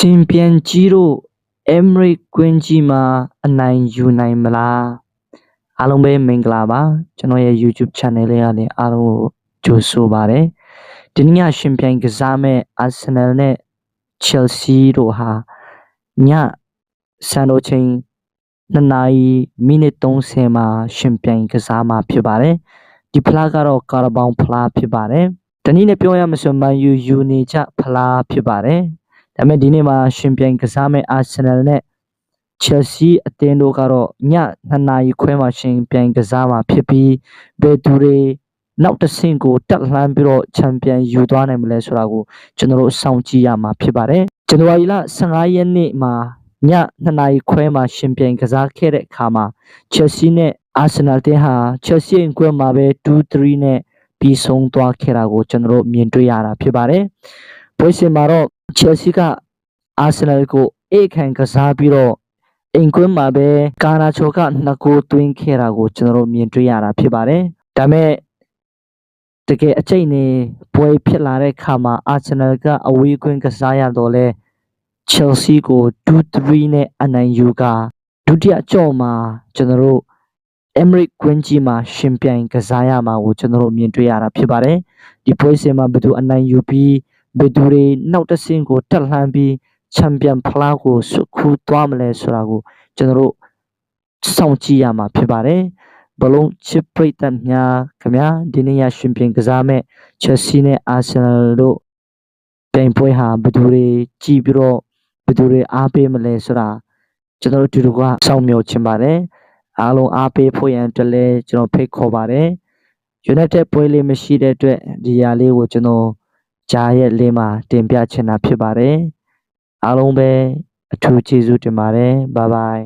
ရှင်ပြန်ကြီးတို့အမရိကွင်းကြီးမှာအနိုင်ယူနိုင်မလားအားလုံးပဲမင်္ဂလာပါကျွန်တော်ရဲ့ YouTube channel လေးကနေအားလုံးကိုကြိုဆိုပါတယ်ဒီနေ့ကရှင်ပြန်ကစားမဲ့ Arsenal နဲ့ Chelsea တို့ဟာညစံတော်ချိန်2နာရီမိနစ်30မှာရှင်ပြန်ကစားမှာဖြစ်ပါတယ်ဒီဖလားကတော့ကာရာဘောင်ဖလားဖြစ်ပါတယ်တနည်းနဲ့ပြောရမယ်ဆိုမန်ယူနေကြဖလားဖြစ်ပါတယ်ဒါပေမဲ့ဒီနေ့မှာရှင်ပြိုင်ကစားမဲ့ Arsenal နဲ့ Chelsea အသင်းတို့ကတော့ည2နာရီခွဲမှာရှင်ပြိုင်ကစားမှာဖြစ်ပြီးဘယ်သူတွေနောက်တစ်ဆင့်ကိုတက်လှမ်းပြီးတော့ချန်ပီယံယူသွားနိုင်မလဲဆိုတာကိုကျွန်တော်တို့စောင့်ကြည့်ရမှာဖြစ်ပါတယ်။ဇန်နဝါရီလ15ရက်နေ့မှာည2နာရီခွဲမှာရှင်ပြိုင်ကစားခဲ့တဲ့အခါမှာ Chelsea နဲ့ Arsenal တင်းဟာ Chelsea အကွင်းမှာပဲ2-3နဲ့ပြီးဆုံးသွားခဲ့တာကိုကျွန်တော်တို့မြင်တွေ့ရတာဖြစ်ပါတယ်။ပွဲစဉ်မှာတော့Chelsea က Arsenal ကိုအိတ်ခံကစားပြီးတော့အိမ်ကွင်းမှာပဲကာနာချိုက2ဂိုးသွင်းခဲ့တာကိုကျွန်တော်တို့မြင်တွေ့ရတာဖြစ်ပါတယ်။ဒါမဲ့တကယ်အကျိတ်နေပွဲဖြစ်လာတဲ့အခါမှာ Arsenal ကအဝေးကွင်းကစားရတော့လဲ Chelsea ကို2-3နဲ့အနိုင်ယူကဒုတိယကြော့မှာကျွန်တော်တို့ Emirates ကွင်းကြီးမှာရှင်ပြိုင်ကစားရမှာကိုကျွန်တော်တို့မြင်တွေ့ရတာဖြစ်ပါတယ်။ဒီပွဲစဉ်မှာဘယ်သူအနိုင်ယူပြီးဘယ်သူတွေနောက်တစ်ဆင့်ကိုတက်လှမ်းပြီးချန်ပီယံဖလားကိုဆွခူးသွားမလဲဆိုတာကိုကျွန်တော်တို့စောင့်ကြည့်ရမှာဖြစ်ပါတယ်ဘလုံးချစ်ပရိသတ်များခင်ဗျာဒီနေ့ရရှင်ပြိုင်ကစားမဲ့ Chelsea နဲ့ Arsenal တို့ပြိုင်ပွဲဟာဘယ်သူတွေကြည့်ပြီးတော့ဘယ်သူတွေအားပေးမလဲဆိုတာကျွန်တော်တို့ဒီလိုကစောင့်မျှော်ချင်ပါတယ်အားလုံးအားပေးဖို့ရန်အတွက်လည်းကျွန်တော်ဖိတ်ခေါ်ပါတယ် United ပွဲလေးမရှိတဲ့အတွက်ဒီຢာလေးကိုကျွန်တော်ဂျာရဲ့လေးမှာတင်ပြချင်တာဖြစ်ပါတယ်အားလုံးပဲအထူးကျေးဇူးတင်ပါတယ်ဘိုင်ဘိုင်